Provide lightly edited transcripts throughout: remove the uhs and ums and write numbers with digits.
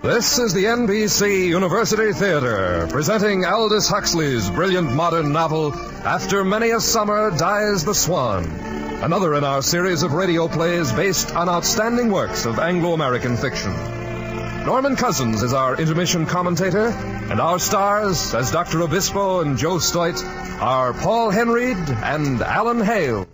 This is the NBC University Theater, presenting Aldous Huxley's brilliant modern novel, After Many a Summer Dies the Swan, another in our series of radio plays based on outstanding works of Anglo-American fiction. Norman Cousins is our intermission commentator, and our stars, as Dr. Obispo and Joe Stoit, are Paul Henreid and Alan Hale.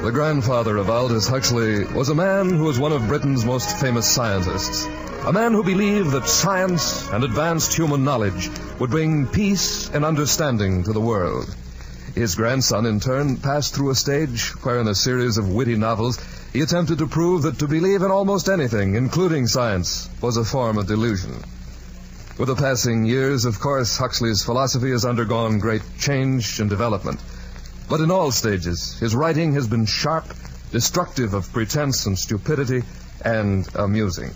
The grandfather of Aldous Huxley was a man who was one of Britain's most famous scientists. A man who believed that science and advanced human knowledge would bring peace and understanding to the world. His grandson, in turn, passed through a stage where, in a series of witty novels, he attempted to prove that to believe in almost anything, including science, was a form of delusion. With the passing years, of course, Huxley's philosophy has undergone great change and development. But in all stages, his writing has been sharp, destructive of pretense and stupidity, and amusing.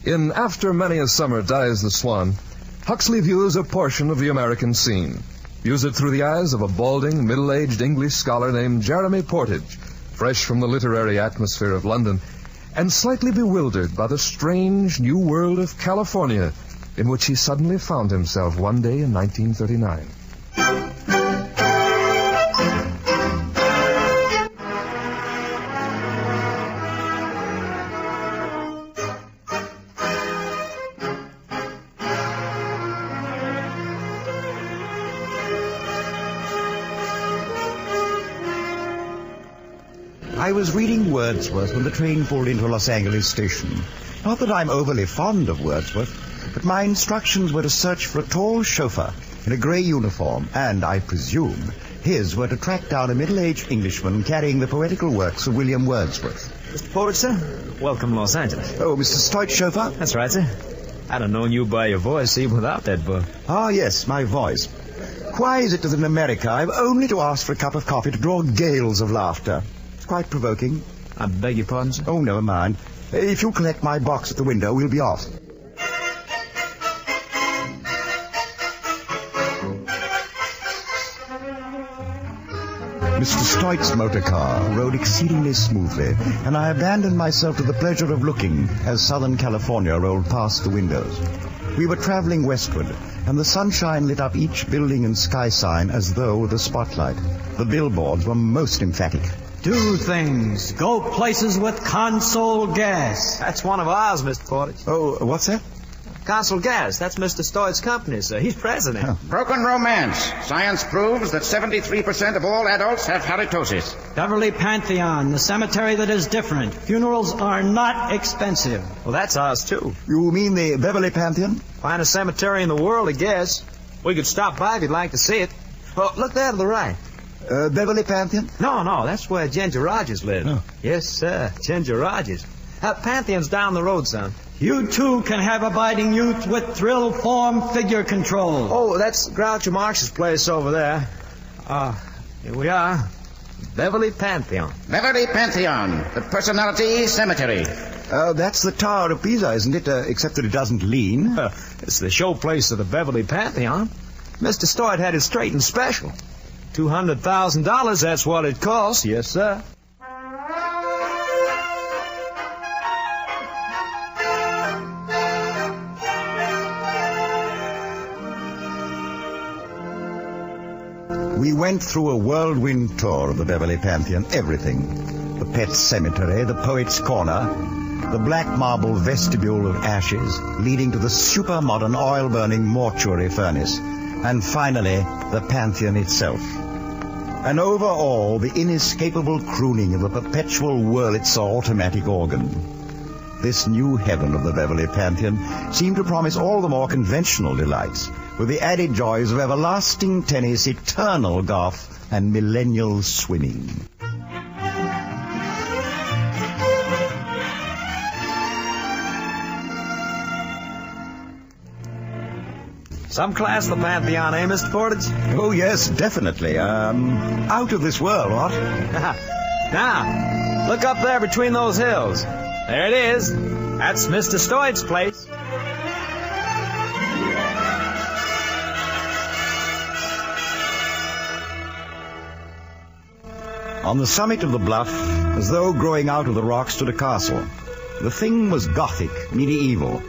In After Many a Summer Dies the Swan, Huxley views a portion of the American scene, views it through the eyes of a balding, middle-aged English scholar named Jeremy Portage, fresh from the literary atmosphere of London, and slightly bewildered by the strange new world of California in which he suddenly found himself one day in 1939. I was reading Wordsworth when the train pulled into a Los Angeles station. Not that I'm overly fond of Wordsworth, but my instructions were to search for a tall chauffeur in a grey uniform, and, I presume, his were to track down a middle-aged Englishman carrying the poetical works of William Wordsworth. Mr. Portage, sir? Welcome, Los Angeles. Oh, Mr. Stoit, chauffeur? That's right, sir. I'd have known you by your voice even without that book. Ah, yes, my voice. Why is it that in America I've only to ask for a cup of coffee to draw gales of laughter? Quite provoking. I beg your pardon, sir? Oh, never mind. If you'll collect my box at the window, we'll be off. Mr. Stoit's motor car rode exceedingly smoothly, and I abandoned myself to the pleasure of looking as Southern California rolled past the windows. We were traveling westward, and the sunshine lit up each building and sky sign as though with a spotlight. The billboards were most emphatic. Do things. Go places with Consol Gas. That's one of ours, Mr. Portage. Oh, what's that? Consol Gas. That's Mr. Stoit's company, sir. He's president. Oh. Broken romance. Science proves that 73% of all adults have halitosis. Beverly Pantheon, the cemetery that is different. Funerals are not expensive. Well, that's ours, too. You mean the Beverly Pantheon? Finest cemetery in the world, I guess. We could stop by if you'd like to see it. Well, look there to the right. Beverly Pantheon? No, that's where Ginger Rogers lived. Oh. Yes, sir, Ginger Rogers. Pantheon's down the road, son. You too can have abiding youth with thrill form figure control. Oh, that's Groucho Marx's place over there. Here we are. Beverly Pantheon. Beverly Pantheon, the personality cemetery. That's the Tower of Pisa, isn't it? Except that it doesn't lean. It's the showplace of the Beverly Pantheon. Mr. Stoit had it straightened special. $200,000, that's what it costs. Yes, sir. We went through a whirlwind tour of the Beverly Pantheon. Everything. The pet cemetery, the poet's corner, the black marble vestibule of ashes leading to the super-modern oil-burning mortuary furnace, and finally, the Pantheon itself. And over all, the inescapable crooning of the perpetual Wurlitzer automatic organ. This new heaven of the Beverly Pantheon seemed to promise all the more conventional delights, with the added joys of everlasting tennis, eternal golf, and millennial swimming. Some class, the Pantheon, eh, Mr. Portage? Oh, yes, definitely. Out of this world, what? Now, look up there between those hills. There it is. That's Mr. Stoit's place. On the summit of the bluff, as though growing out of the rock, stood a castle. The thing was Gothic, medieval.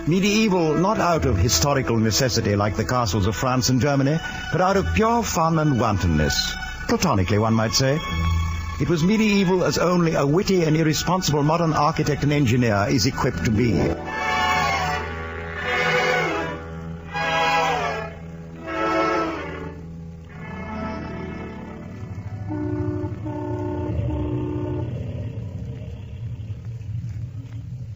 Medieval not out of historical necessity like the castles of France and Germany, but out of pure fun and wantonness. Platonically, one might say. It was medieval as only a witty and irresponsible modern architect and engineer is equipped to be.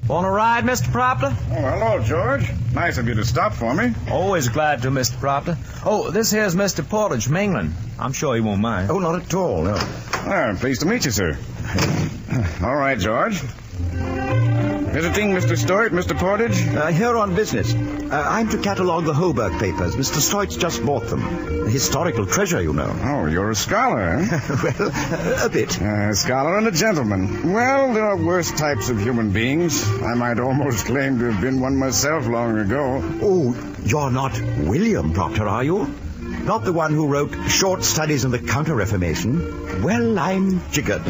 Want a ride, Mr. Propter? Oh, hello, George. Nice of you to stop for me. Always glad to, Mr. Propter. Oh, this here's Mr. Portage from England. I'm sure he won't mind. Oh, not at all, no. I'm pleased to meet you, sir. All right, George. Visiting Mr. Stoit, Mr. Portage? Here on business. I'm to catalogue the Hoburg papers. Mr. Stoit's just bought them. A historical treasure, you know. Oh, you're a scholar, eh? Well, a bit. A scholar and a gentleman. Well, there are worse types of human beings. I might almost claim to have been one myself long ago. Oh, you're not William Proctor, are you? Not the one who wrote Short Studies in the Counter-Reformation? Well, I'm jiggered.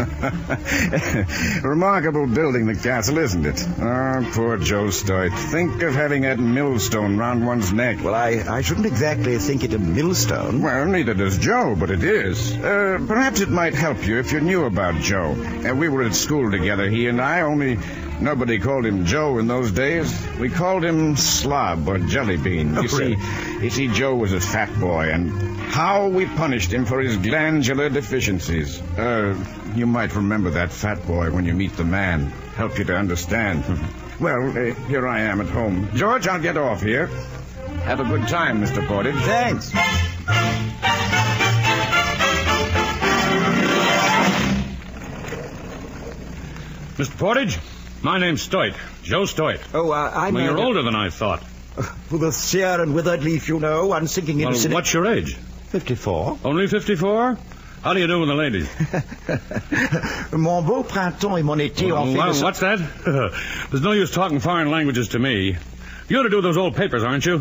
Remarkable building, the castle, isn't it? Oh, poor Joe Stoit. Think of having that millstone round one's neck. Well, I shouldn't exactly think it a millstone. Well, neither does Joe, but it is. Perhaps it might help you if you knew about Joe. We were at school together, he and I, only nobody called him Joe in those days. We called him Slob or Jellybean. You see, Joe was a fat boy, and how we punished him for his glandular deficiencies. You might remember that fat boy when you meet the man. Help you to understand. Well, here I am at home. George, I'll get off here. Have a good time, Mr. Portage. Thanks. Mr. Portage, my name's Stoit. Joe Stoit. Oh, I'm... Well, you're older than I thought. With a sere and withered leaf, you know, one sinking into... Well, what's your age? 54. Only 54? How do you do with the ladies? Mon beau printemps et mon été ont fait... Well, what's that? There's no use talking foreign languages to me. You ought to do those old papers, aren't you?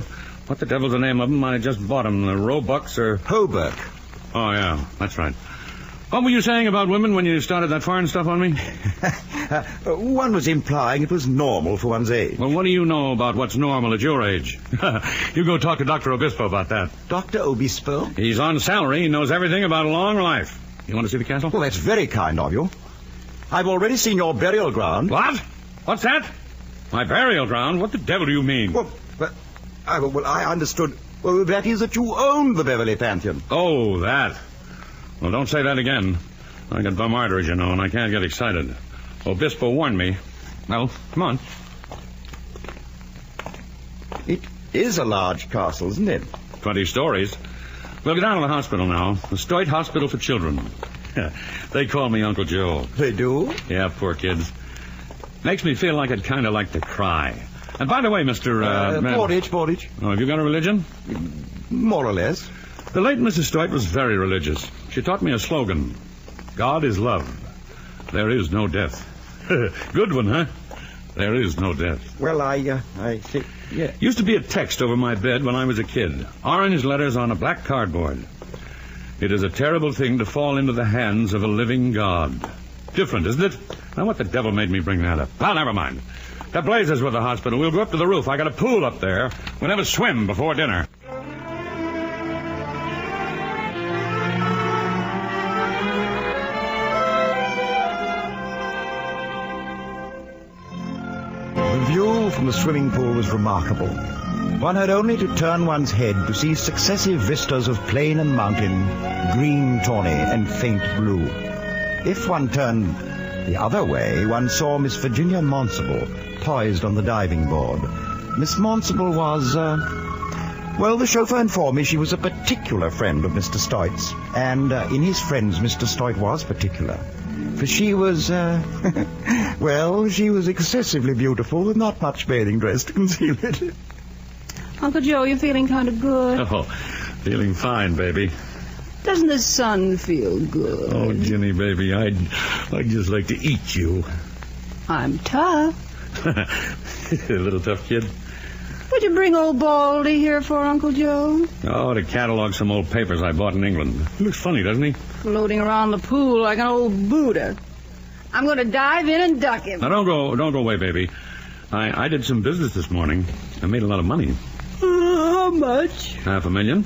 What the devil's the name of them? I just bought them. The Roebucks or... Hoburg. Oh, yeah, that's right. What were you saying about women when you started that foreign stuff on me? One was implying it was normal for one's age. Well, what do you know about what's normal at your age? You go talk to Dr. Obispo about that. Dr. Obispo? He's on salary. He knows everything about a long life. You want to see the castle? Well, that's very kind of you. I've already seen your burial ground. What? What's that? My burial ground? What the devil do you mean? Well, I understood. Well, that is that you own the Beverly Pantheon. Oh, that. Well, don't say that again. I got bum arteries, you know, and I can't get excited. Obispo warned me. Well, come on. It is a large castle, isn't it? 20 stories. We'll get down to the hospital now. The Stoit Hospital for Children. They call me Uncle Joe. They do? Yeah, poor kids. Makes me feel like I'd kind of like to cry. And by the way, Mr. Portage. Oh, have you got a religion? More or less. The late Mrs. Stoit was very religious. She taught me a slogan. God is love. There is no death. Good one, huh? There is no death. Well, I think, yeah. Used to be a text over my bed when I was a kid. Orange letters on a black cardboard. It is a terrible thing to fall into the hands of a living God. Different, isn't it? Now, what the devil made me bring that up? Well, never mind. The blazes with the hospital. We'll go up to the roof. I got a pool up there. We'll have a swim before dinner. The view from the swimming pool was remarkable. One had only to turn one's head to see successive vistas of plain and mountain, green, tawny, and faint blue. If one turned the other way, one saw Miss Virginia Monsable poised on the diving board. Miss Monsable was, well, the chauffeur informed me she was a particular friend of Mr. Stoit's, and in his friends, Mr. Stoit was particular. For she was, well, she was excessively beautiful with not much bathing dress to conceal it. Uncle Joe, you're feeling kind of good. Oh, feeling fine, baby. Doesn't the sun feel good? Oh, Ginny, baby, I'd just like to eat you. I'm tough. A little tough kid. But you bring old Baldy here for, Uncle Joe? Oh, to catalog some old papers I bought in England. He looks funny, doesn't he? Floating around the pool like an old Buddha. I'm going to dive in and duck him. Now, don't go away, baby. I did some business this morning. I made a lot of money. How much? $500,000.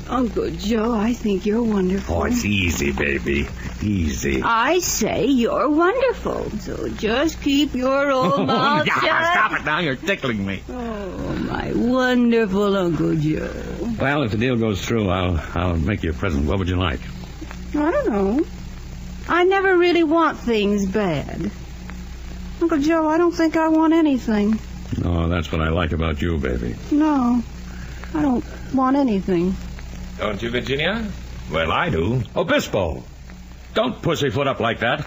Uncle Joe, I think you're wonderful. Oh, it's easy, baby. Easy. I say you're wonderful. So just keep your old mouth shut. Stop it now. You're tickling me. Oh, my wonderful Uncle Joe. Well, if the deal goes through, I'll make you a present. What would you like? I don't know. I never really want things bad. Uncle Joe, I don't think I want anything. Oh, that's what I like about you, baby. No, I don't want anything. Don't you, Virginia? Well, I do. Obispo! Don't pussyfoot up like that.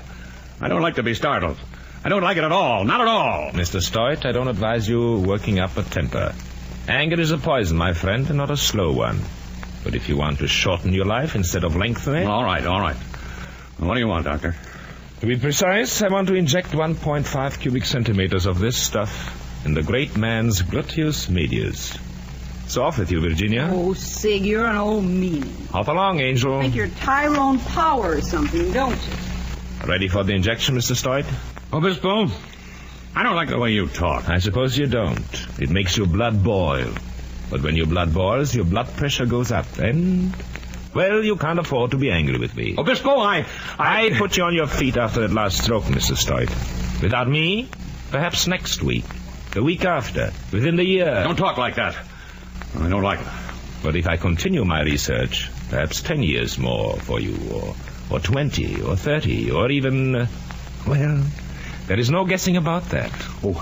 I don't like to be startled. I don't like it at all. Not at all. Mr. Stoight, I don't advise you working up a temper. Anger is a poison, my friend, and not a slow one. But if you want to shorten your life instead of lengthen it... All right. What do you want, Doctor? To be precise, I want to inject 1.5 cubic centimeters of this stuff in the great man's gluteus medius. So off with you, Virginia. Oh, Sig, you're an old meanie. Hop along, Angel. Think you're Tyrone Power or something, don't you? Ready for the injection, Mr. Stoight? Obispo, I don't like the way you talk. I suppose you don't. It makes your blood boil. But when your blood boils, your blood pressure goes up, and... well, you can't afford to be angry with me. Obispo, I put you on your feet after that last stroke, Mr. Stoight. Without me, perhaps next week, the week after, within the year. Don't talk like that. I don't like it. But if I continue my research, perhaps 10 years more for you, or 20, or 30, or even... well, there is no guessing about that. Oh,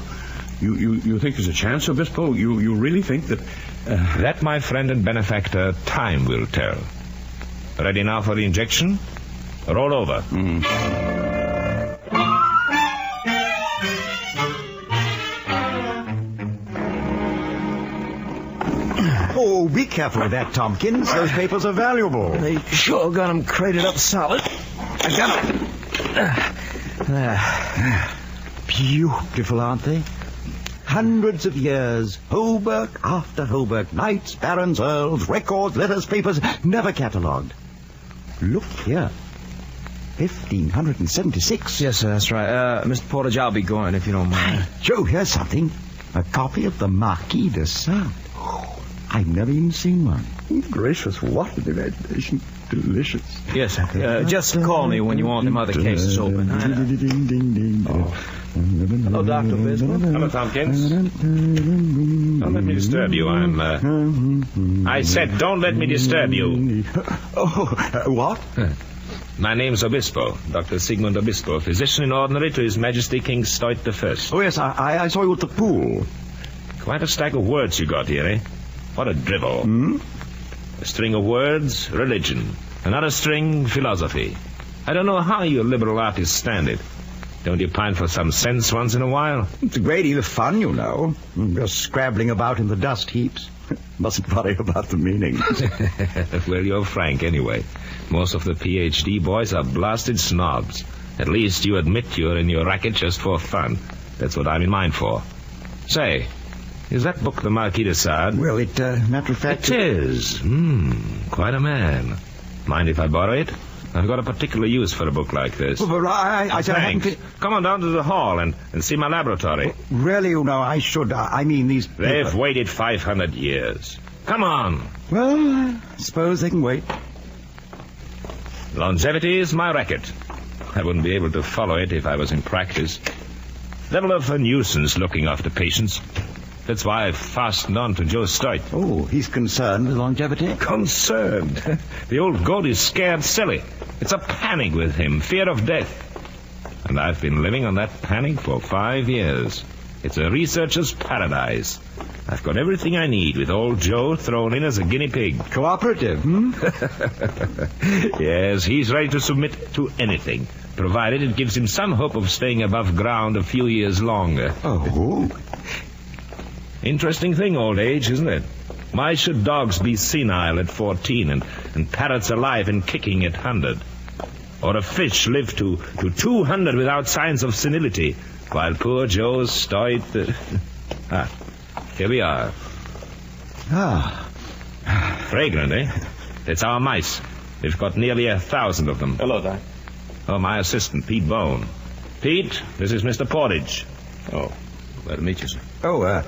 you think there's a chance, Obispo? You really think that... That, my friend and benefactor, time will tell. Ready now for the injection? Roll over. Oh, be careful with that, Tompkins. Those papers are valuable. They sure got them crated up solid. I got them. Beautiful, aren't they? Hundreds of years. Hobart after Hobart. Knights, barons, earls, records, letters, papers, never catalogued. Look here. 1576. Yes, sir, that's right. Mr. Portage, I'll be going if you don't mind. Joe, here's something. A copy of the Marquis de Sade. Oh, I've never even seen one. Gracious, what an imagination. Delicious. Yes, sir. Just call me when you want them other cases open. Hello, Dr. Bismarck. Hello, Tompkins. Don't let me disturb you. I said don't let me disturb you. What? My name's Obispo, Dr. Sigmund Obispo, physician in ordinary to His Majesty King Stoight I. Oh, yes, I saw you at the pool. Quite a stack of words you got here, eh? What a drivel. A string of words, religion. Another string, philosophy. I don't know how you liberal artists stand it. Don't you pine for some sense once in a while? It's a great deal of fun, you know. Just scrabbling about in the dust heaps. Mustn't worry about the meaning. Well, you're frank anyway. Most of the PhD boys are blasted snobs. At least you admit you're in your racket just for fun. That's what I'm in mind for. Say, is that book the Marquis de Sade? Well, matter of fact... It is. Quite a man. Mind if I borrow it? I've got a particular use for a book like this. Well, I Thanks. Come on down to the hall and see my laboratory. Really, you know, I should. I mean, these people... They've waited 500 years. Come on. Well, I suppose they can wait. Longevity is my racket. I wouldn't be able to follow it if I was in practice. Level of a nuisance looking after patients. That's why I've fastened on to Joe Stoight. Oh, he's concerned with longevity? Concerned? The old goat is scared silly. It's a panic with him, fear of death. And I've been living on that panic for 5 years. It's a researcher's paradise. I've got everything I need with old Joe thrown in as a guinea pig. Cooperative, Yes, he's ready to submit to anything, provided it gives him some hope of staying above ground a few years longer. Oh. Interesting thing, old age, isn't it? Why should dogs be senile at 14 and parrots alive and kicking at 100? Or a fish live to 200 without signs of senility, while poor Joe's Stoight... here we are. Fragrant, eh? It's our mice. We've got nearly 1,000 of them. Hello, Doc. Oh, my assistant, Pete Bone. Pete, this is Mr. Portage. Oh, glad to meet you, sir. Oh,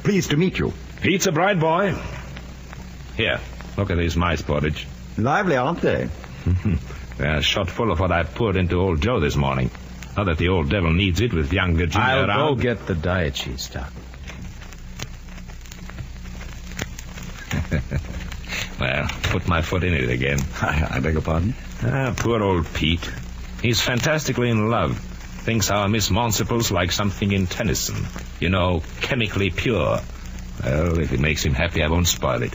pleased to meet you. Pete's a bright boy. Here, look at these mice, Portage. Lively, aren't they? They're shot full of what I poured into old Joe this morning. Not that the old devil needs it with young Virginia I'll around. go get the diet sheets, Doc. Well, put my foot in it again. I beg your pardon? Poor old Pete. He's fantastically in love. Thinks our Miss Monsiple's like something in Tennyson. You know, chemically pure. Well, if it makes him happy, I won't spoil it.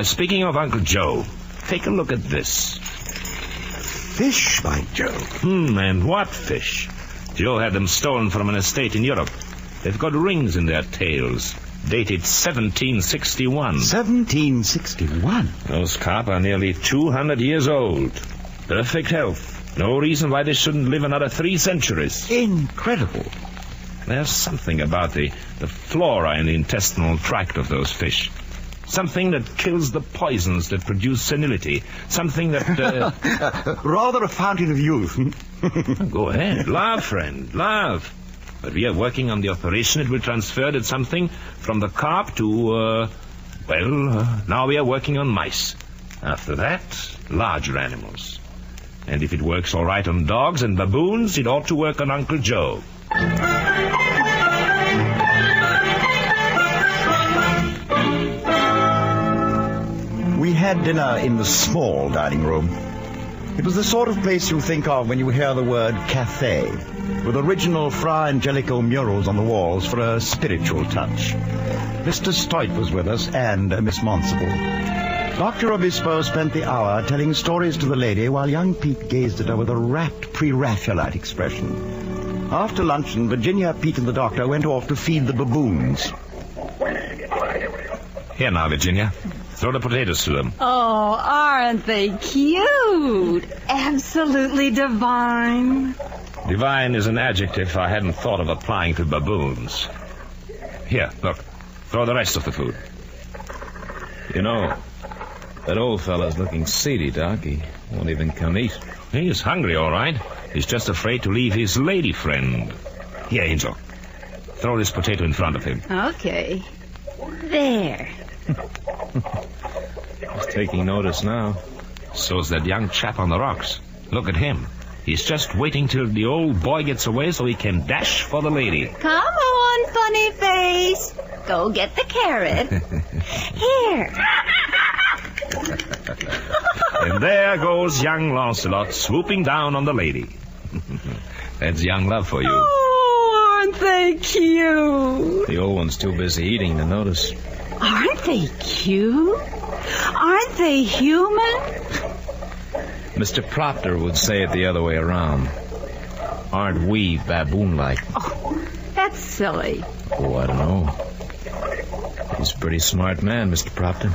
Speaking of Uncle Joe, take a look at this. Fish, by Jove. And what fish? Joe had them stolen from an estate in Europe. They've got rings in their tails, dated 1761. 1761? Those carp are nearly 200 years old. Perfect health. No reason why they shouldn't live another 3 centuries. Incredible. There's something about the flora in the intestinal tract of those fish. Something that kills the poisons that produce senility. Something that... Rather a fountain of youth. Go ahead. Laugh, friend. Laugh. But we are working on the operation. It will transfer that something from the carp to, now we are working on mice. After that, larger animals. And if it works all right on dogs and baboons, it ought to work on Uncle Joe. We had dinner in the small dining room. It was the sort of place you think of when you hear the word cafe, with original Fra Angelico murals on the walls for a spiritual touch. Mr. Stoit was with us, and Miss Monsible. Dr. Obispo spent the hour telling stories to the lady while young Pete gazed at her with a rapt, pre-Raphaelite expression. After luncheon, Virginia, Pete, and the doctor went off to feed the baboons. Here now, Virginia. Throw the potatoes to them. Oh, aren't they cute? Absolutely divine. Divine is an adjective I hadn't thought of applying to baboons. Here, look. Throw the rest of the food. You know, that old fella's looking seedy, Doc. He won't even come eat. He's hungry, all right. He's just afraid to leave his lady friend. Here, Angel. Throw this potato in front of him. Okay. There. He's taking notice now. So's that young chap on the rocks. Look at him. He's just waiting till the old boy gets away so he can dash for the lady. Come on, funny face. Go get the carrot. Here. And there goes young Lancelot swooping down on the lady. That's young love for you. Oh, aren't they cute? The old one's too busy eating to notice. Aren't they cute? Aren't they human? Mr. Proctor would say it the other way around. Aren't we baboon-like? Oh, that's silly. Oh, I don't know. He's a pretty smart man, Mr. Proctor.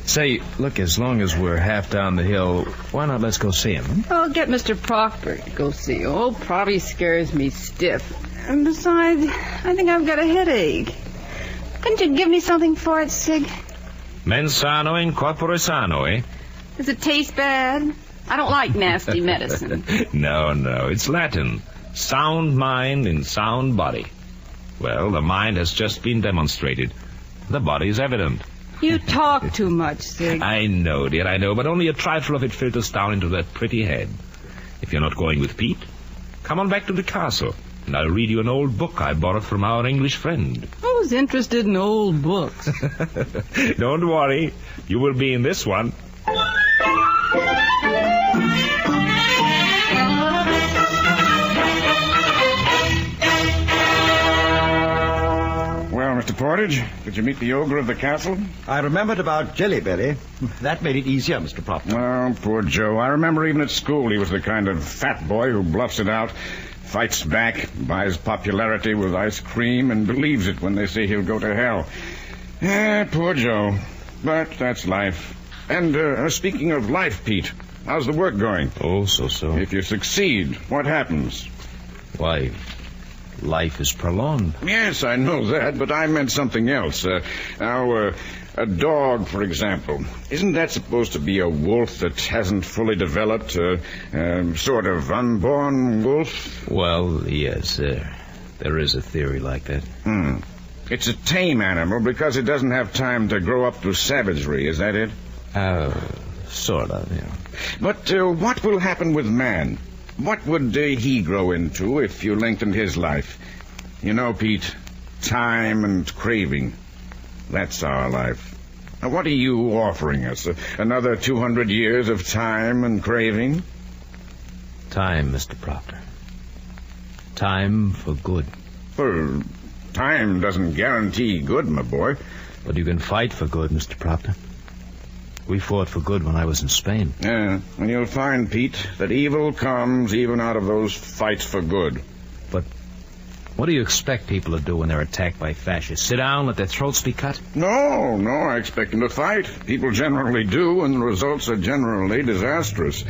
Say, look, as long as we're half down the hill, why not let's go see him? I'll get Mr. Proctor to go see. Old Probby scares me stiff. And besides, I think I've got a headache. Couldn't you give me something for it, Sig? Mens sano in corpore sano, eh? Does it taste bad? I don't like nasty medicine. No, it's Latin. Sound mind in sound body. Well, the mind has just been demonstrated. The body's evident. You talk too much, Sig. I know, dear, I know, but only a trifle of it filters down into that pretty head. If you're not going with Pete, come on back to the castle, and I'll read you an old book I borrowed from our English friend. Who's interested in old books? Don't worry, you will be in this one. Well, Mr. Portage, did you meet the ogre of the castle? I remembered about Jellyberry. That made it easier, Mr. Proctor. Oh, poor Joe. I remember even at school he was the kind of fat boy who bluffs it out, fights back, buys popularity with ice cream, and believes it when they say he'll go to hell. Poor Joe. But that's life. And speaking of life, Pete, how's the work going? Oh, so. If you succeed, what happens? Why, life is prolonged. Yes, I know that, but I meant something else. Now, a dog, for example. Isn't that supposed to be a wolf that hasn't fully developed? Sort of unborn wolf? Well, yes, there is a theory like that. It's a tame animal because it doesn't have time to grow up to savagery, is that it? Sort of, yeah. But what will happen with man? What would he grow into if you lengthened his life? You know, Pete, time and craving. That's our life. Now, what are you offering us? Another 200 years of time and craving? Time, Mr. Proctor. Time for good. Well, time doesn't guarantee good, my boy. But you can fight for good, Mr. Proctor. We fought for good when I was in Spain. Yeah, and you'll find, Pete, that evil comes even out of those fights for good. But what do you expect people to do when they're attacked by fascists? Sit down, let their throats be cut? No, I expect them to fight. People generally do, and the results are generally disastrous.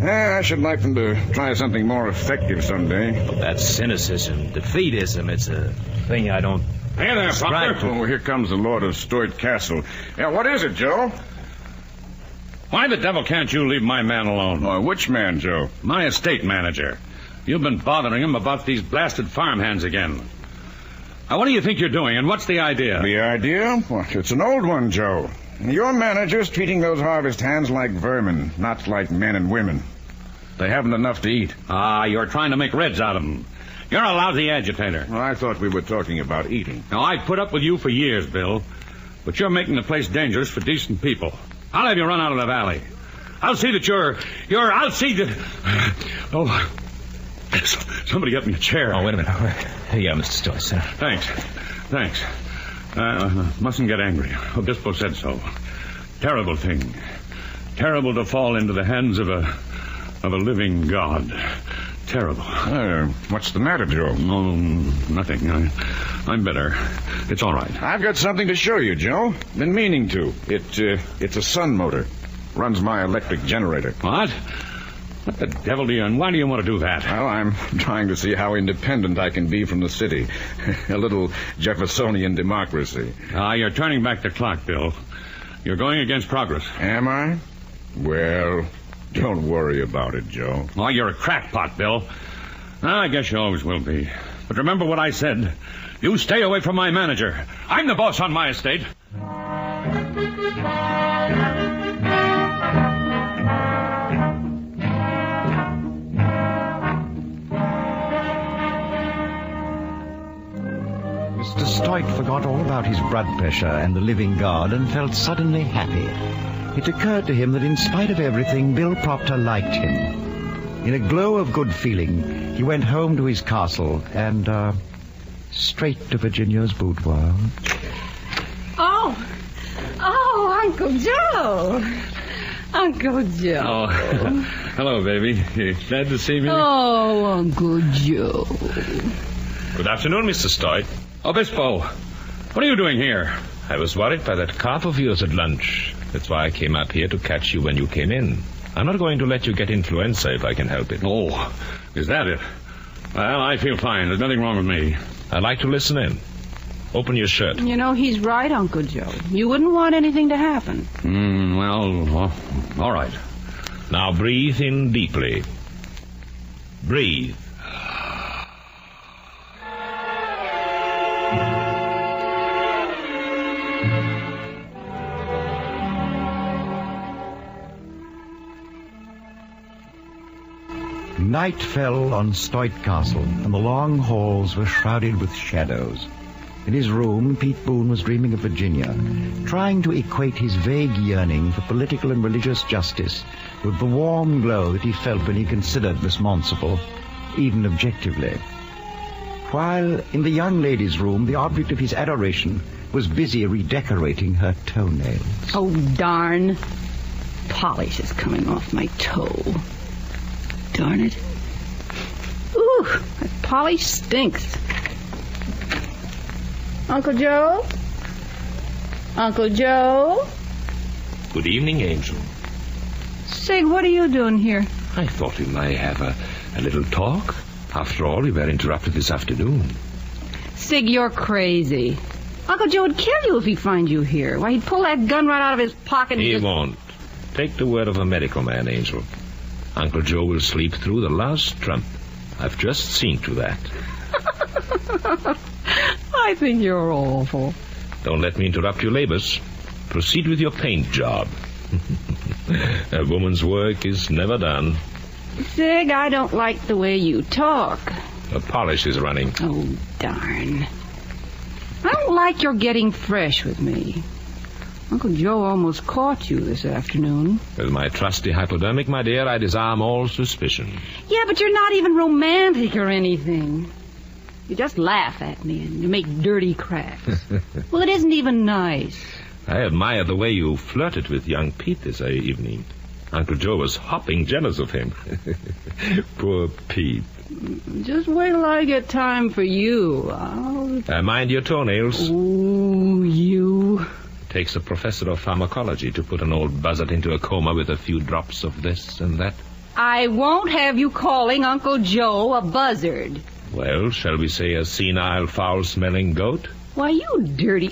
I should like them to try something more effective someday. But that's cynicism, defeatism. It's a thing I don't... Hey there, Proctor. Oh, here comes the Lord of Stoit Castle. Yeah, what is it, Joe? Why the devil can't you leave my man alone? Oh, which man, Joe? My estate manager. You've been bothering him about these blasted farmhands again. Now, what do you think you're doing, and what's the idea? The idea? Well, it's an old one, Joe. Your manager's treating those harvest hands like vermin, not like men and women. They haven't enough to eat. You're trying to make reds out of them. You're a lousy agitator. Well, I thought we were talking about eating. Now, I've put up with you for years, Bill, but you're making the place dangerous for decent people. I'll have you run out of the valley. I'll see that I'll see that... Oh, somebody get me a chair. Oh, wait a minute. Here you are, Mr. Stoit, sir. Thanks. Mustn't get angry. Obispo said so. Terrible thing. Terrible to fall into the hands of a living God. Terrible. What's the matter, Joe? Oh, nothing. I'm better. It's all right. I've got something to show you, Joe. Been meaning to. It's a sun motor. Runs my electric generator. What? What the devil do you... And why do you want to do that? Well, I'm trying to see how independent I can be from the city. A little Jeffersonian democracy. You're turning back the clock, Bill. You're going against progress. Am I? Well, don't worry about it, Joe. Oh, you're a crackpot, Bill. I guess you always will be. But remember what I said. You stay away from my manager. I'm the boss on my estate. Mr. Stoit forgot all about his blood pressure and the living God and felt suddenly happy. It occurred to him that in spite of everything, Bill Proctor liked him. In a glow of good feeling, he went home to his castle and, straight to Virginia's boudoir. Oh, Uncle Joe. Uncle Joe. Oh, hello, baby. Glad to see me. Oh, Uncle Joe. Good afternoon, Mr. Stoit. Obispo, what are you doing here? I was worried by that calf of yours at lunch. That's why I came up here to catch you when you came in. I'm not going to let you get influenza if I can help it. Oh, is that it? Well, I feel fine. There's nothing wrong with me. I'd like to listen in. Open your shirt. You know, he's right, Uncle Joe. You wouldn't want anything to happen. Well, all right. Now breathe in deeply. Breathe. Night fell on Stoit Castle, and the long halls were shrouded with shadows. In his room, Pete Boone was dreaming of Virginia, trying to equate his vague yearning for political and religious justice with the warm glow that he felt when he considered Miss Monsable, even objectively. While in the young lady's room, the object of his adoration was busy redecorating her toenails. Oh, darn. Polish is coming off my toe. Darn it. Ooh, that polish stinks. Uncle Joe? Uncle Joe? Good evening, Angel. Sig, what are you doing here? I thought we might have a little talk. After all, we were interrupted this afternoon. Sig, you're crazy. Uncle Joe would kill you if he finds you here. Why, he'd pull that gun right out of his pocket and He just... won't. Take the word of a medical man, Angel. Uncle Joe will sleep through the last trump. I've just seen to that. I think you're awful. Don't let me interrupt your labors. Proceed with your paint job. A woman's work is never done. Sig, I don't like the way you talk. The polish is running. Oh, darn. I don't like your getting fresh with me. Uncle Joe almost caught you this afternoon. With my trusty hypodermic, my dear, I disarm all suspicion. Yeah, but you're not even romantic or anything. You just laugh at me and you make dirty cracks. Well, it isn't even nice. I admire the way you flirted with young Pete this evening. Uncle Joe was hopping jealous of him. Poor Pete. Just wait till I get time for you. Mind your toenails. Ooh, you. Takes a professor of pharmacology to put an old buzzard into a coma with a few drops of this and that. I won't have you calling Uncle Joe a buzzard. Well, shall we say a senile, foul-smelling goat? Why, you dirty...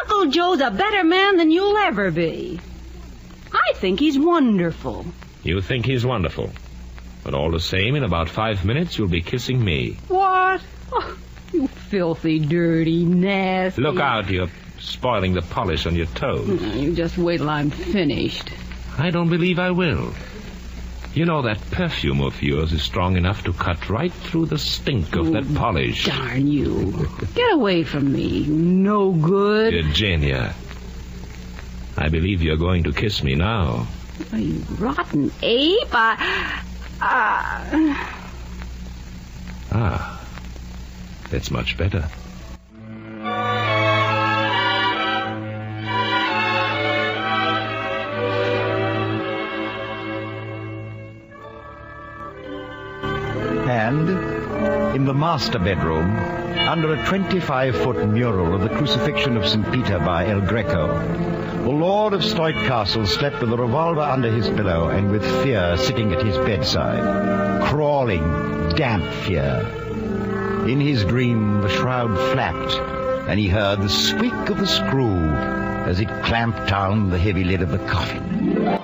Uncle Joe's a better man than you'll ever be. I think he's wonderful. You think he's wonderful. But all the same, in about 5 minutes, you'll be kissing me. What? Oh, you filthy, dirty, nasty... Look out, you're spoiling the polish on your toes. You just wait till I'm finished. I don't believe I will. You know that perfume of yours is strong enough to cut right through the stink of that polish. Darn you. Get away from me, you no good. Eugenia, I believe you're going to kiss me now. Oh, you rotten ape. That's much better. And in the master bedroom, under a 25-foot mural of the crucifixion of St. Peter by El Greco, the Lord of Stoit Castle slept with a revolver under his pillow and with fear sitting at his bedside. Crawling, damp fear. In his dream, the shroud flapped, and he heard the squeak of the screw as it clamped down the heavy lid of the coffin.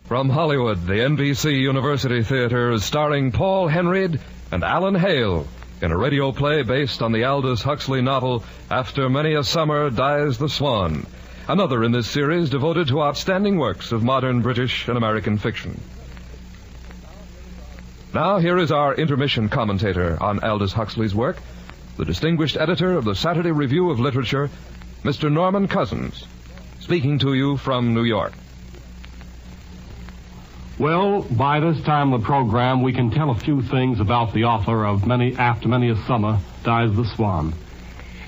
From Hollywood, the NBC University Theater is starring Paul Henreid and Alan Hale in a radio play based on the Aldous Huxley novel After Many a Summer Dies the Swan, another in this series devoted to outstanding works of modern British and American fiction. Now, here is our intermission commentator on Aldous Huxley's work, the distinguished editor of the Saturday Review of Literature, Mr. Norman Cousins, speaking to you from New York. Well, by this time of the program, we can tell a few things about the author of After Many a Summer Dies the Swan.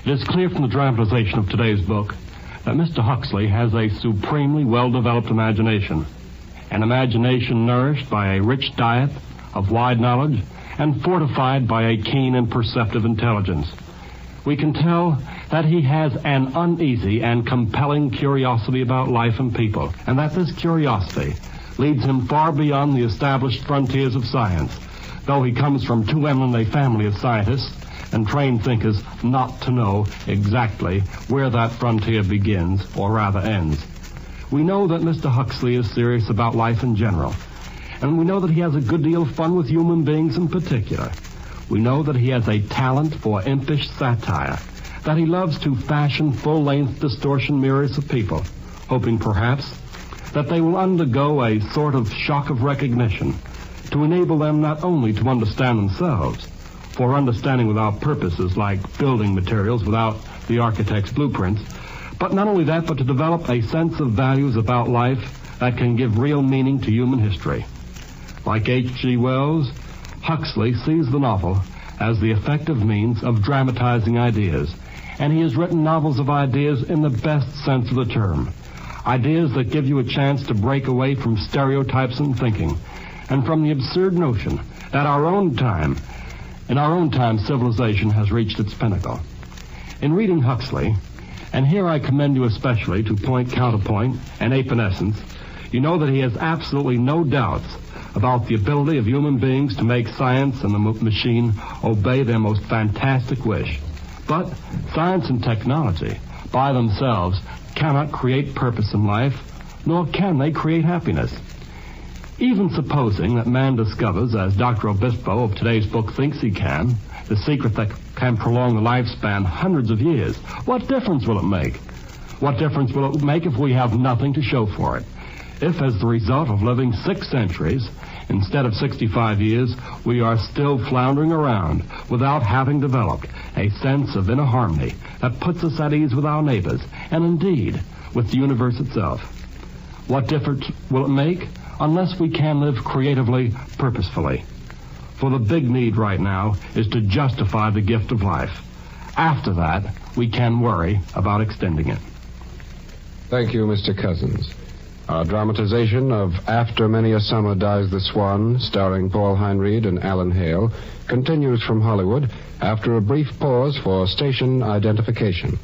It is clear from the dramatization of today's book that Mr. Huxley has a supremely well-developed imagination, an imagination nourished by a rich diet of wide knowledge and fortified by a keen and perceptive intelligence. We can tell that he has an uneasy and compelling curiosity about life and people, and that this curiosity leads him far beyond the established frontiers of science, though he comes from too eminent a family of scientists and trained thinkers not to know exactly where that frontier begins, or rather ends. We know that Mr. Huxley is serious about life in general, and we know that he has a good deal of fun with human beings in particular. We know that he has a talent for impish satire, that he loves to fashion full-length distortion mirrors of people, hoping perhaps that they will undergo a sort of shock of recognition to enable them not only to understand themselves, for understanding without purpose is like building materials without the architect's blueprints, but not only that, but to develop a sense of values about life that can give real meaning to human history. Like H.G. Wells, Huxley sees the novel as the effective means of dramatizing ideas, and he has written novels of ideas in the best sense of the term. Ideas that give you a chance to break away from stereotypes in thinking and from the absurd notion that in our own time, civilization has reached its pinnacle. In reading Huxley, and here I commend you especially to Point, Counterpoint, and Ape in Essence, you know that he has absolutely no doubts about the ability of human beings to make science and the machine obey their most fantastic wish. But science and technology, by themselves, cannot create purpose in life, nor can they create happiness. Even supposing that man discovers, as Dr. Obispo of today's book thinks he can, the secret that can prolong the lifespan hundreds of years, what difference will it make? What difference will it make if we have nothing to show for it? If, as the result of living 6 centuries, instead of 65 years, we are still floundering around without having developed a sense of inner harmony that puts us at ease with our neighbors, and indeed, with the universe itself. What difference will it make unless we can live creatively, purposefully? For the big need right now is to justify the gift of life. After that, we can worry about extending it. Thank you, Mr. Cousins. Our dramatization of After Many a Summer Dies the Swan, starring Paul Heinried and Alan Hale, continues from Hollywood after a brief pause for station identification.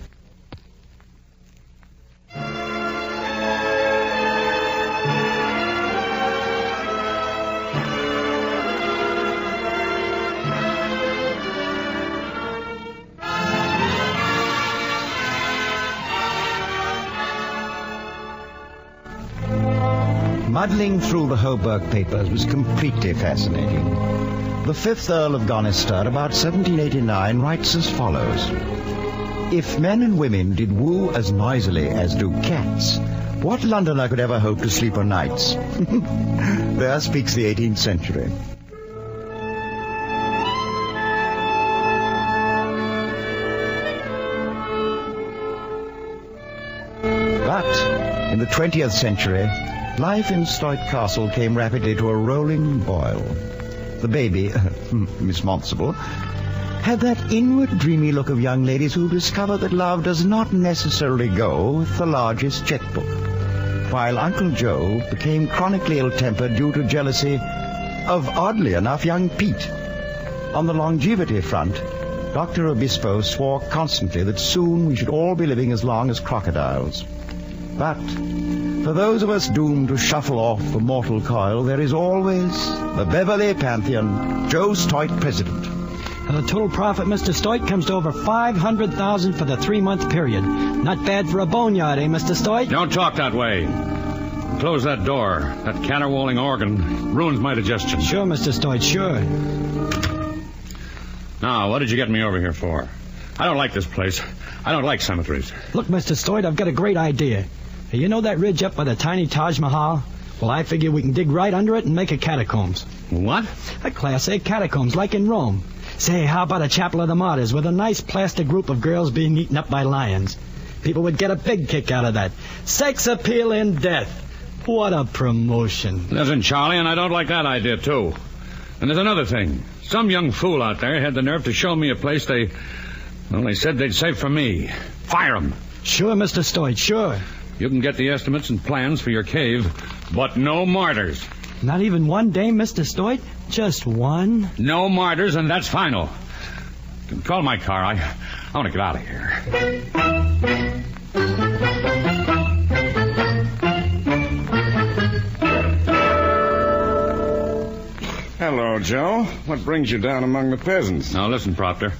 Muddling through the Hoburg papers was completely fascinating. The 5th Earl of Gonister, about 1789, writes as follows. If men and women did woo as noisily as do cats, what Londoner could ever hope to sleep o' nights? There speaks the 18th century. But in the 20th century, life in Stoit Castle came rapidly to a rolling boil. The baby, Miss Monstable, had that inward dreamy look of young ladies who discover that love does not necessarily go with the largest checkbook, while Uncle Joe became chronically ill-tempered due to jealousy of, oddly enough, young Pete. On the longevity front, Dr. Obispo swore constantly that soon we should all be living as long as crocodiles. But for those of us doomed to shuffle off the mortal coil, there is always the Beverly Pantheon, Joe Stoit president. And the total profit, Mr. Stoit, comes to over $500,000 for the 3-month period. Not bad for a boneyard, eh, Mr. Stoit? Don't talk that way. Close that door. That caterwauling organ ruins my digestion. Sure, Mr. Stoit, sure. Now, what did you get me over here for? I don't like this place. I don't like cemeteries. Look, Mr. Stoit, I've got a great idea. You know that ridge up by the tiny Taj Mahal? Well, I figure we can dig right under it and make a catacombs. What? A Class A catacombs, like in Rome. Say, how about a chapel of the martyrs with a nice plaster group of girls being eaten up by lions? People would get a big kick out of that. Sex appeal in death. What a promotion. Listen, Charlie, and I don't like that idea, too. And there's another thing. Some young fool out there had the nerve to show me a place they said they'd save for me. Fire them. Sure, Mr. Stoit, sure. You can get the estimates and plans for your cave, but no martyrs. Not even one dame, Mr. Stoit? Just one? No martyrs, and that's final. Call my car. I want to get out of here. Hello, Joe. What brings you down among the peasants? Now, listen, Proctor.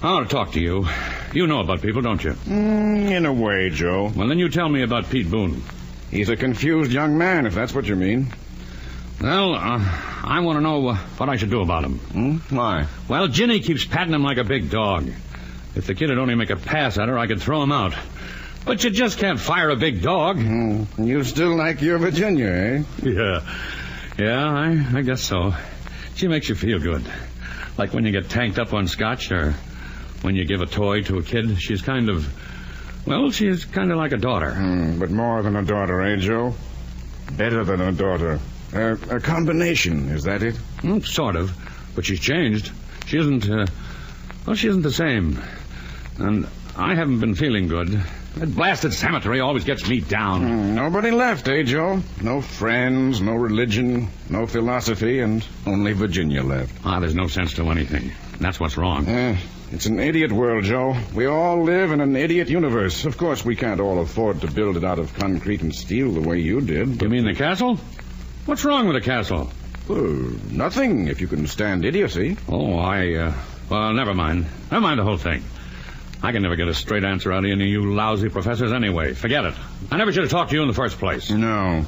I want to talk to you. You know about people, don't you? In a way, Joe. Well, then you tell me about Pete Boone. He's a confused young man, if that's what you mean. Well, I want to know what I should do about him. Why? Well, Ginny keeps patting him like a big dog. If the kid would only make a pass at her, I could throw him out. But you just can't fire a big dog. You still like your Virginia, eh? Yeah, I guess so. She makes you feel good. Like when you get tanked up on scotch or when you give a toy to a kid. She's kind of like a daughter. But more than a daughter, eh, Joe? Better than a daughter. A combination, is that it? Sort of. But she's changed. She isn't the same. And I haven't been feeling good. That blasted cemetery always gets me down. Nobody left, eh, Joe? No friends, no religion, no philosophy, and only Virginia left. There's no sense to anything. That's what's wrong. It's an idiot world, Joe. We all live in an idiot universe. Of course, we can't all afford to build it out of concrete and steel the way you did. You mean the castle? What's wrong with the castle? Nothing, if you can stand idiocy. Well, never mind. Never mind the whole thing. I can never get a straight answer out of any of you lousy professors anyway. Forget it. I never should have talked to you in the first place. No,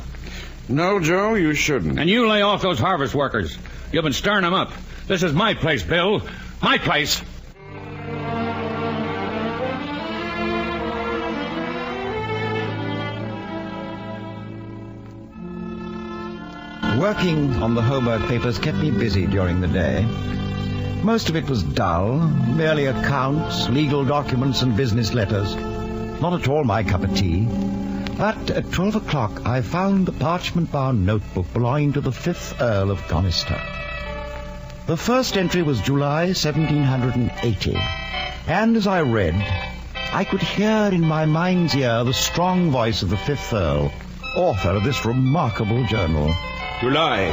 Joe, you shouldn't. And you lay off those harvest workers. You've been stirring them up. This is my place, Bill. My place. Working on the homework papers kept me busy during the day. Most of it was dull, merely accounts, legal documents, and business letters. Not at all my cup of tea. But at 12 o'clock, I found the parchment-bound notebook belonging to the 5th Earl of Gonister. The first entry was July 1780, and as I read, I could hear in my mind's ear the strong voice of the 5th Earl, author of this remarkable journal. July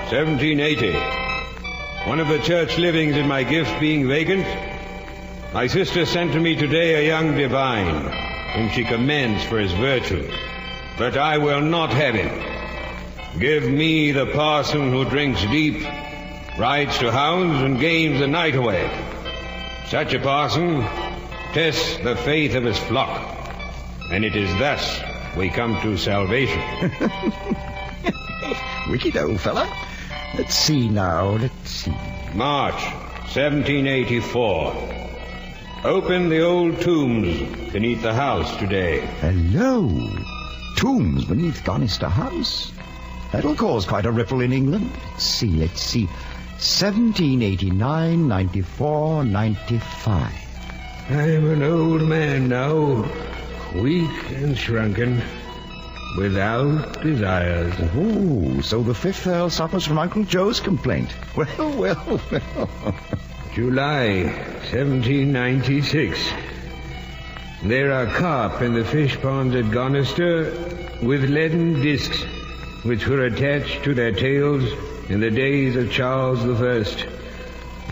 1780. One of the church livings in my gift being vacant, my sister sent to me today a young divine, whom she commends for his virtue. But I will not have him. Give me the parson who drinks deep, rides to hounds, and games the night away. Such a parson tests the faith of his flock, and it is thus we come to salvation. Wicked old fella. Let's see now, March 1784. Open the old tombs beneath the house today. Hello. Tombs beneath Gonister House? That'll cause quite a ripple in England. Let's see. 1789, 94, 95. I'm an old man now, weak and shrunken, without desires. Oh, so the 5th Earl suffers from Uncle Joe's complaint. Well. July 1796. There are carp in the fish ponds at Gonister with leaden discs, which were attached to their tails in the days of Charles I,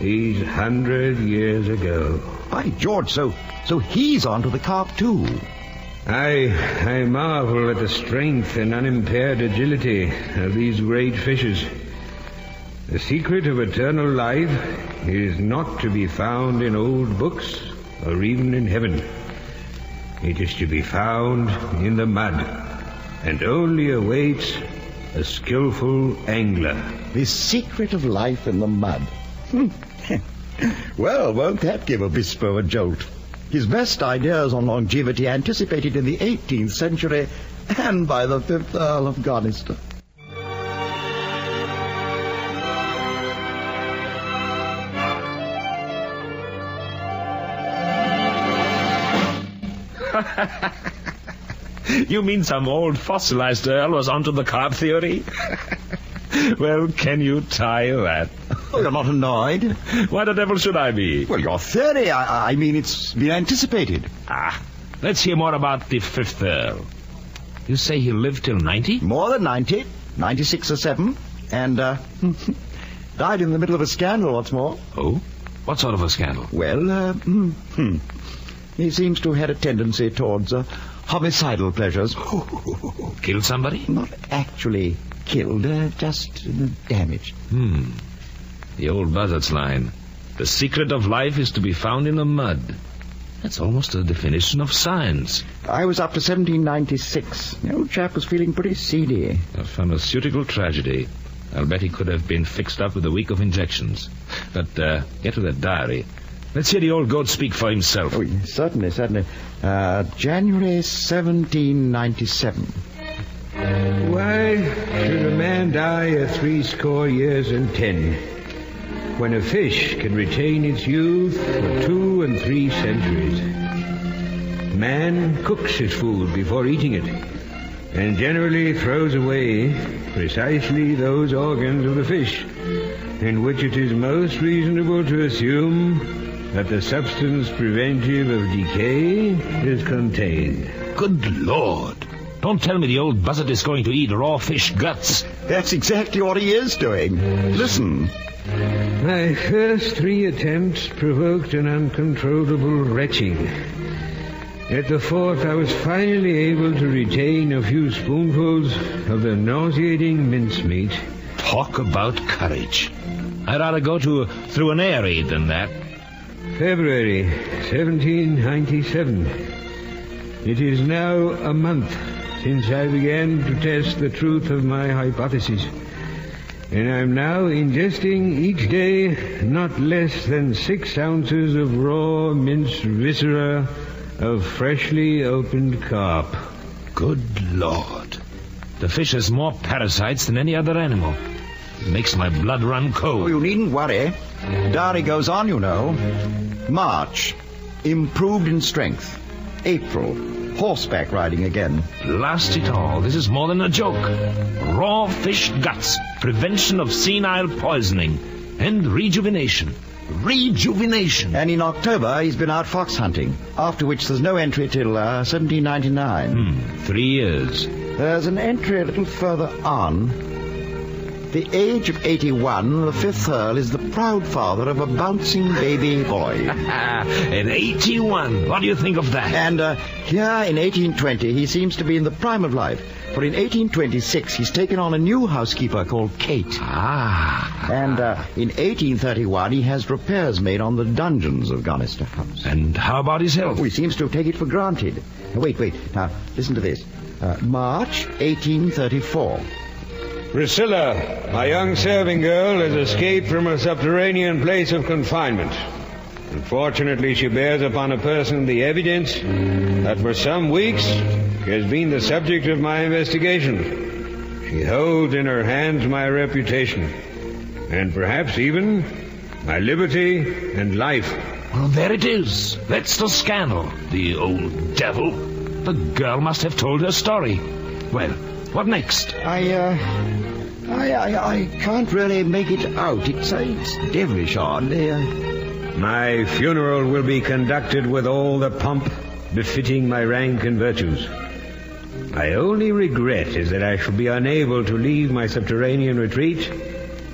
these 100 years ago. By George, so he's onto the carp too. I marvel at the strength and unimpaired agility of these great fishes. The secret of eternal life is not to be found in old books or even in heaven. It is to be found in the mud, and only awaits a skillful angler. The secret of life in the mud. Well, won't that give Obispo a jolt? His best ideas on longevity anticipated in the 18th century and by the 5th Earl of Gonister. You mean some old fossilized Earl was onto the carp theory? Well, can you tie that? Oh, you're not annoyed? Why the devil should I be? Well, your theory, I mean, it's been anticipated. Let's hear more about the 5th Earl. You say he lived till 90? More than 90. 96 or 7. And, died in the middle of a scandal, what's more. Oh? What sort of a scandal? Well, he seems to have had a tendency towards, homicidal pleasures. Killed somebody? Not actually killed, just damaged. The old buzzard's line. The secret of life is to be found in the mud. That's almost a definition of science. I was up to 1796. The old chap was feeling pretty seedy. A pharmaceutical tragedy. I'll bet he could have been fixed up with a week of injections. But, get to that diary. Let's hear the old goat speak for himself. Oh, certainly. January 1797. Why should a man die at 70 years and 10, when a fish can retain its youth for 2 and 3 centuries? Man cooks his food before eating it, and generally throws away precisely those organs of the fish in which it is most reasonable to assume that the substance preventive of decay is contained. Good Lord. Don't tell me the old buzzard is going to eat raw fish guts. That's exactly what he is doing. Listen. My first 3 attempts provoked an uncontrollable retching. At the 4th, I was finally able to retain a few spoonfuls of the nauseating mincemeat. Talk about courage. I'd rather go through an air raid than that. February 1797. It is now a month since I began to test the truth of my hypothesis. And I'm now ingesting each day not less than 6 ounces of raw minced viscera of freshly opened carp. Good Lord. The fish has more parasites than any other animal. It makes my blood run cold. Oh, you needn't worry. Diary goes on, you know. March, improved in strength. April, horseback riding again. Blast it all, this is more than a joke. Raw fish guts, prevention of senile poisoning, and rejuvenation. Rejuvenation. And in October, he's been out fox hunting, after which there's no entry till 1799. 3 years. There's an entry a little further on. The age of 81, the 5th Earl is the proud father of a bouncing baby boy. At 81, what do you think of that? And here in 1820, he seems to be in the prime of life. For in 1826, he's taken on a new housekeeper called Kate. And in 1831, he has repairs made on the dungeons of Gonister House. And how about his health? Oh, he seems to have taken it for granted. Wait. Now, listen to this. March 1834. Priscilla, my young serving girl, has escaped from a subterranean place of confinement. Unfortunately, she bears upon her person the evidence that for some weeks she has been the subject of my investigation. She holds in her hands my reputation, and perhaps even my liberty and life. Well, there it is. That's the scandal. The old devil. The girl must have told her story. Well, what next? I can't really make it out. It's devilish odd. My funeral will be conducted with all the pomp befitting my rank and virtues. My only regret is that I shall be unable to leave my subterranean retreat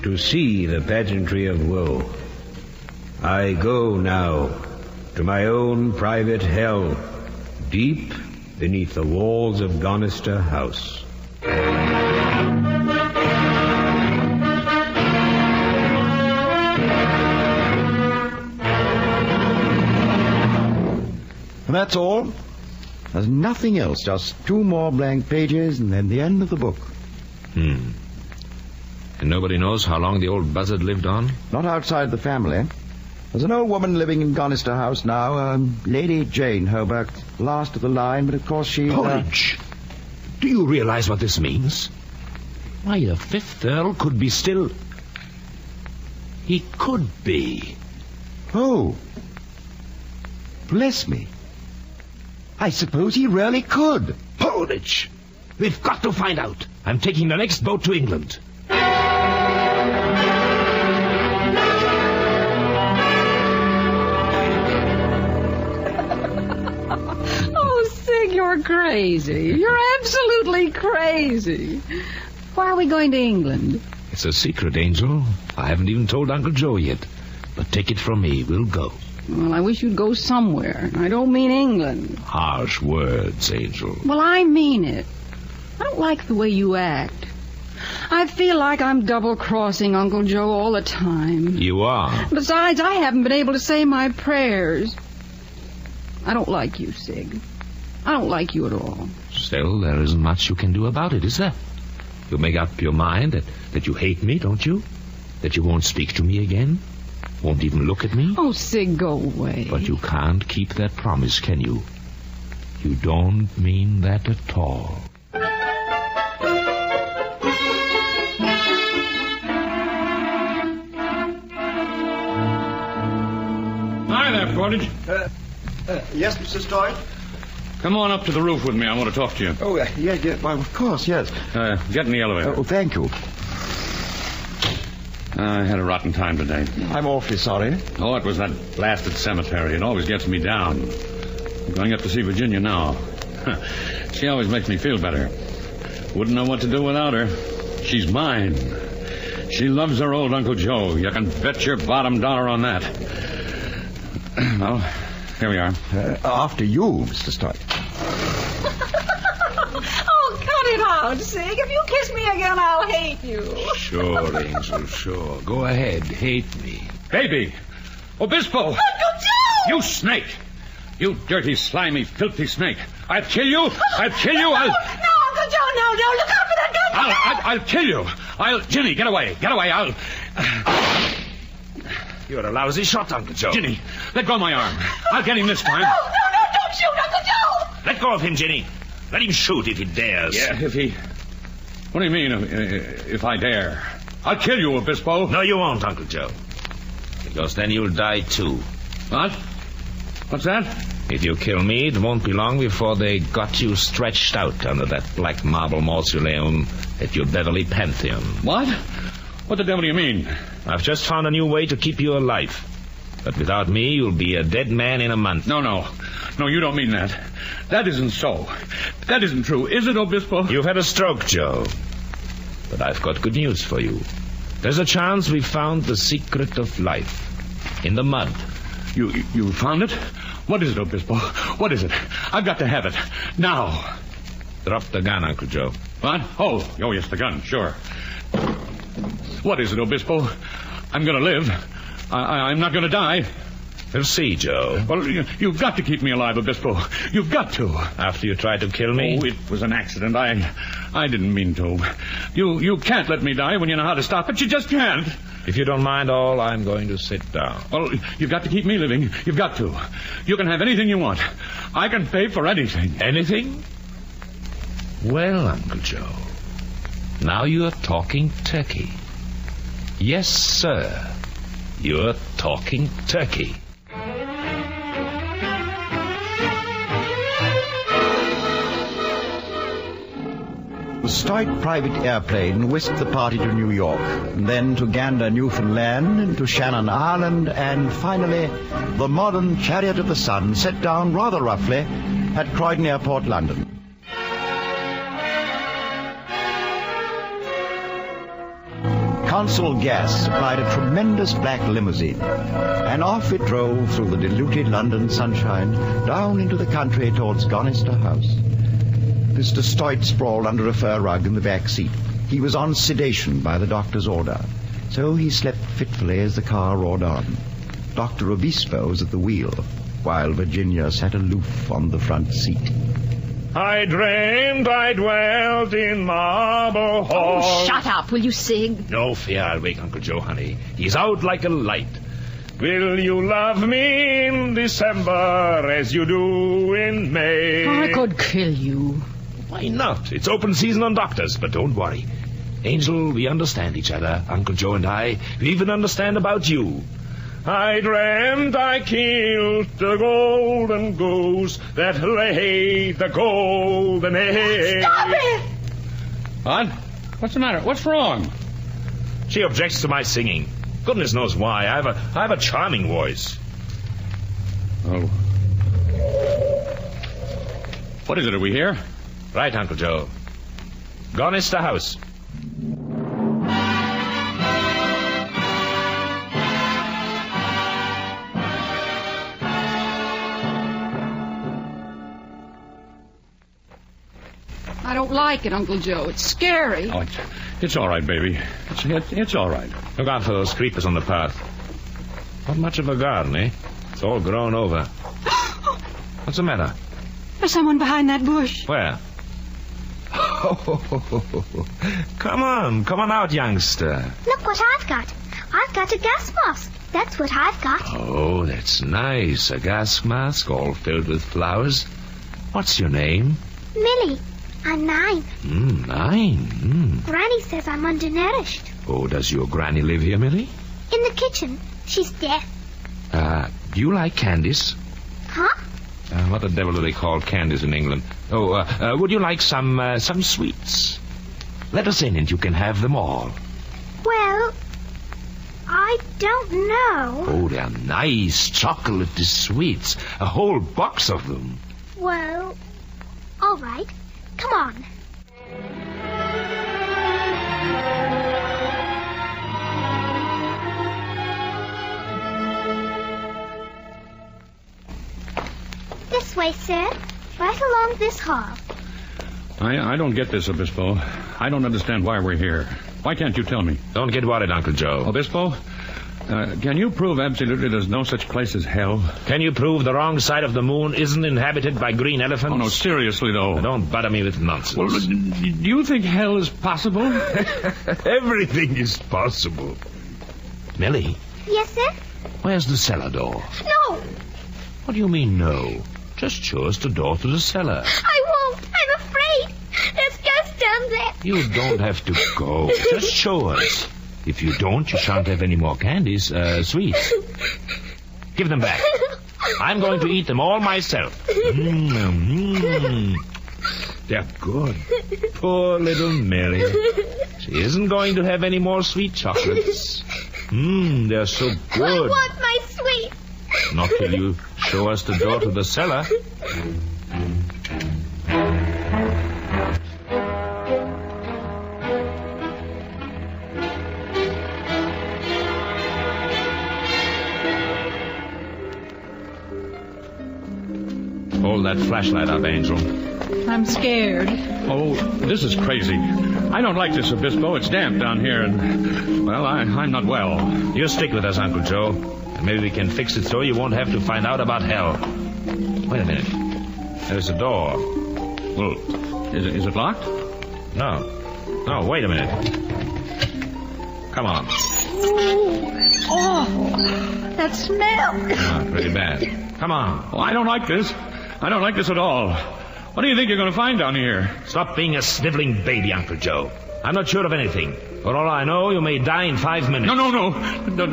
to see the pageantry of woe. I go now to my own private hell, deep beneath the walls of Gonister House. And that's all. There's nothing else. Just 2 more blank pages and then the end of the book. And nobody knows how long the old buzzard lived on? Not outside the family. There's an old woman living in Gonister House now, Lady Jane Hobart, last of the line, but of course she... Porridge! Do you realize what this means? Why, the 5th Earl could be still... He could be. Oh. Bless me. I suppose he really could. Porridge! We've got to find out. I'm taking the next boat to England. Oh, Sig, you're crazy. You're absolutely crazy. Why are we going to England? It's a secret, Angel. I haven't even told Uncle Joe yet. But take it from me, we'll go. Well, I wish you'd go somewhere. I don't mean England. Harsh words, Angel. Well, I mean it. I don't like the way you act. I feel like I'm double-crossing Uncle Joe all the time. You are. Besides, I haven't been able to say my prayers. I don't like you, Sig. I don't like you at all. Still, there isn't much you can do about it, is there? You make up your mind that you hate me, don't you? That you won't speak to me again? Won't even look at me? Oh, Sig, go away. But you can't keep that promise, can you? You don't mean that at all. Hi there, Portage. Yes, Mr. Story? Come on up to the roof with me. I want to talk to you. Oh, yeah, well, of course, yes. Get in the elevator. Oh, thank you. I had a rotten time today. I'm awfully sorry. Oh, it was that blasted cemetery. It always gets me down. I'm going up to see Virginia now. She always makes me feel better. Wouldn't know what to do without her. She's mine. She loves her old Uncle Joe. You can bet your bottom dollar on that. Well, here we are. After you, Mr. Stoic. Oh, cut it out, Sig. If you kiss me again, I'll hate you. Sure, Angel, sure. Go ahead, hate me. Baby! Obispo! Uncle Joe! You snake! You dirty, slimy, filthy snake! I'll kill you! I'll kill you! No, Uncle Joe, no. Look out for that gun. I'll kill you! Ginny, get away! Get away! You're a lousy shot, Uncle Joe. Ginny, let go of my arm. I'll get him this time. No, don't shoot, Uncle Joe! Let go of him, Ginny. Let him shoot if he dares. Yeah, if he... What do you mean, if I dare? I'll kill you, Obispo. No, you won't, Uncle Joe. Because then you'll die, too. What? What's that? If you kill me, it won't be long before they got you stretched out under that black marble mausoleum at your Beverly Pantheon. What? What the devil do you mean? I've just found a new way to keep you alive. But without me, you'll be a dead man in a month. No, you don't mean that. That isn't so. That isn't true. Is it, Obispo? You've had a stroke, Joe. But I've got good news for you. There's a chance we found the secret of life. In the mud. You found it? What is it, Obispo? What is it? I've got to have it. Now. Drop the gun, Uncle Joe. What? Oh, yes, the gun, sure. What is it, Obispo? I'm going to live. I'm not going to die. We'll see, Joe. Well, you've got to keep me alive, Obispo. You've got to. After you tried to kill me? Oh, it was an accident. I didn't mean to. You can't let me die when you know how to stop it. You just can't. If you don't mind all, I'm going to sit down. Well, you've got to keep me living. You've got to. You can have anything you want. I can pay for anything. Anything? Well, Uncle Joe, now you're talking turkey. Yes, sir. You're talking turkey. The Stoic private airplane whisked the party to New York, and then to Gander, Newfoundland, and to Shannon Island, and finally, the modern Chariot of the Sun set down rather roughly at Croydon Airport, London. Council Gas supplied a tremendous black limousine, and off it drove through the diluted London sunshine down into the country towards Gonister House. Mr. Stoic sprawled under a fur rug in the back seat. He was on sedation by the doctor's order, so he slept fitfully as the car roared on. Dr. Obispo was at the wheel, while Virginia sat aloof on the front seat. I dreamed I dwelt in Marble Hall. Oh, shut up, will you, Sig? No fear, I'll wake Uncle Joe, honey. He's out like a light. Will you love me in December as you do in May? I could kill you. Why not? It's open season on doctors, but don't worry. Angel, we understand each other, Uncle Joe and I. We even understand about you. I dreamt I killed the golden goose that laid the golden egg. Stop it! What? What's the matter? What's wrong? She objects to my singing. Goodness knows why. I have a charming voice. Oh. What is it? Are we here? Right, Uncle Joe. Gonister House. I don't like it, Uncle Joe. It's scary. Oh, it's all right, baby. It's all right. Look out for those creepers on the path. Not much of a garden, eh? It's all grown over. What's the matter? There's someone behind that bush. Where? Come on out, youngster. Look what I've got. I've got a gas mask. That's what I've got. Oh, that's nice. A gas mask all filled with flowers. What's your name? Millie. I'm 9. 9. Granny says I'm undernourished. Oh, does your granny live here, Millie? In the kitchen. She's deaf. Do you like candies? Huh? What the devil do they call candies in England? Oh, would you like some sweets? Let us in and you can have them all. Well, I don't know. Oh, they're nice chocolatey sweets. A whole box of them. Well, all right. Come on. This way, sir. Right along this hall. I don't get this, Obispo. I don't understand why we're here. Why can't you tell me? Don't get worried, Uncle Joe. Obispo, can you prove absolutely there's no such place as hell? Can you prove the wrong side of the moon isn't inhabited by green elephants? Oh, no, seriously, though. Don't butter me with nonsense. Well, do you think hell is possible? Everything is possible. Millie, Yes, sir? where's the cellar door? No, What do you mean, no? Just show us the door to the cellar. I won't. I'm afraid. There's ghosts down there. You don't have to go. Just show us. If you don't, you shan't have any more candies, sweets. Give them back. I'm going to eat them all myself. They're good. Poor little Mary. She isn't going to have any more sweet chocolates. They're so good. I want my sweet. Not till you show us the door to the cellar. Hold that flashlight up, Angel. I'm scared. Oh, this is crazy. I don't like this, Obispo. It's damp down here, and, well, I'm not well. You stick with us, Uncle Joe. And maybe we can fix it so you won't have to find out about hell. Wait a minute. There's a door. Well, is it locked? No, wait a minute. Come on. Oh, that smell. Not pretty bad. Come on. Oh, I don't like this. I don't like this at all. What do you think you're going to find down here? Stop being a sniveling baby, Uncle Joe. I'm not sure of anything. For all I know, you may die in 5 minutes. No,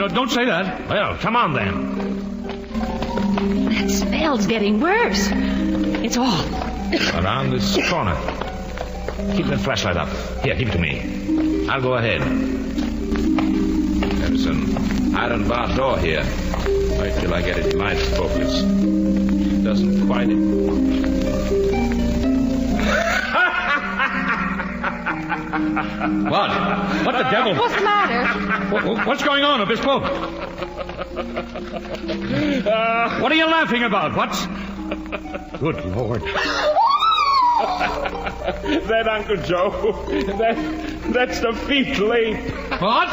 don't say that. Well, come on then. That smell's getting worse. It's all Around this corner. Keep that flashlight up. Here, give it to me. I'll go ahead. There's an iron bar door here. Wait till I get it in my focus. It doesn't quite... What? What the devil? What's the matter? What's going on, Obispo? What are you laughing about? What's... Good Lord. That, Uncle Joe, that's the fetal ape. What?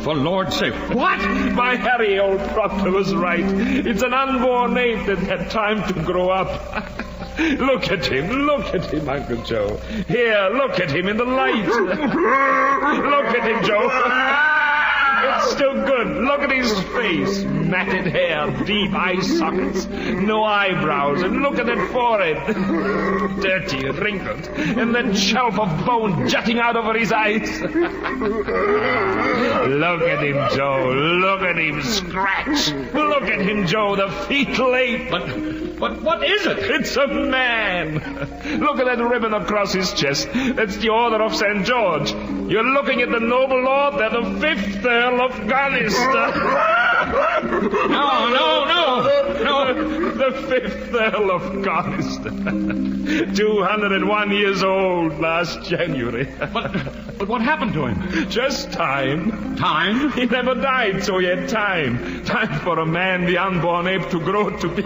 For Lord's sake. What? My Harry, old Proctor, was right. It's an unborn ape that had time to grow up. Look at him, Uncle Joe. Here, look at him in the light. Look at him, Joe. It's still good. Look at his face. Matted hair, deep eye sockets, no eyebrows, and look at that forehead. Dirty, wrinkled, and that shelf of bone jutting out over his eyes. Look at him, Joe. Look at him scratch. Look at him, Joe, the fetal ape. But what is it? It's a man. Look at that ribbon across his chest. That's the Order of St. George. You're looking at the noble lord. They're the 5th Earl of Garnister. No. The 5th Earl of Garnister. 201 years old last January. But what happened to him? Just time. Time? He never died, so he had time. Time for a man, the unborn ape, to grow to be...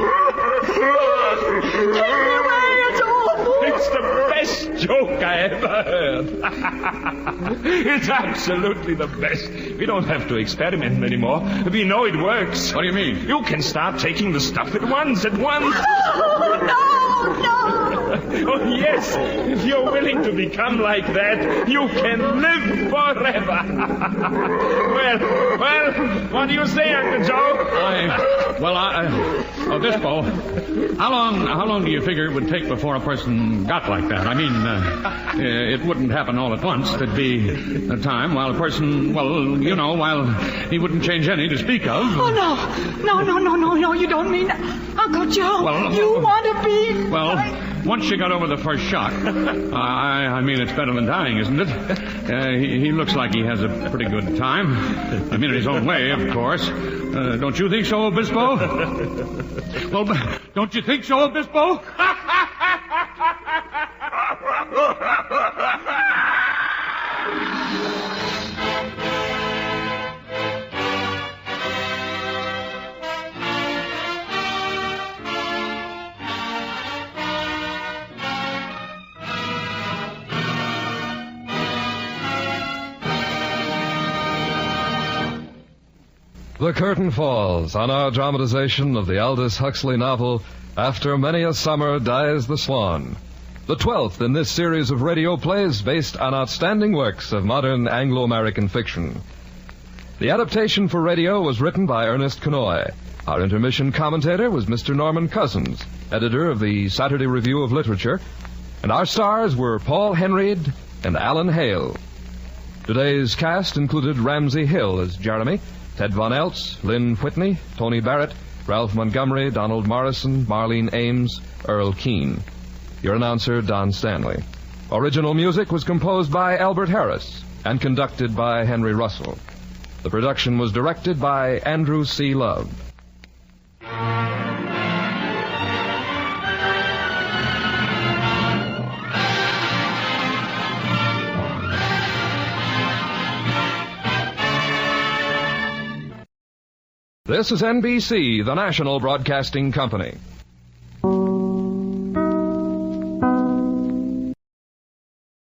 It's the best joke I ever heard. It's absolutely the best. We don't have to experiment anymore. We know it works. What do you mean? You can start taking the stuff at once. No. Oh, yes. If you're willing to become like that, you can live forever. Well, what do you say, Uncle Joe? Obispo, how long do you figure it would take before a person got like that? I mean, it wouldn't happen all at once. There'd be a time while a person, while he wouldn't change any to speak of. Oh, no, you don't mean that. Uncle Joe, Well, you want to be... Well, once you got over the first shock, I mean, it's better than dying, isn't it? He looks like he has a pretty good time. I mean, in his own way, of course. Don't you think so, Obispo? Well, don't you think so, Obispo? The curtain falls on our dramatization of the Aldous Huxley novel, After Many a Summer Dies the Swan, the 12th in this series of radio plays based on outstanding works of modern Anglo-American fiction. The adaptation for radio was written by Ernest Kenoy. Our intermission commentator was Mr. Norman Cousins, editor of the Saturday Review of Literature, and our stars were Paul Henreid and Alan Hale. Today's cast included Ramsey Hill as Jeremy, Ted Von Eltz, Lynn Whitney, Tony Barrett, Ralph Montgomery, Donald Morrison, Marlene Ames, Earl Keane. Your announcer, Don Stanley. Original music was composed by Albert Harris and conducted by Henry Russell. The production was directed by Andrew C. Love. This is NBC, the national broadcasting company.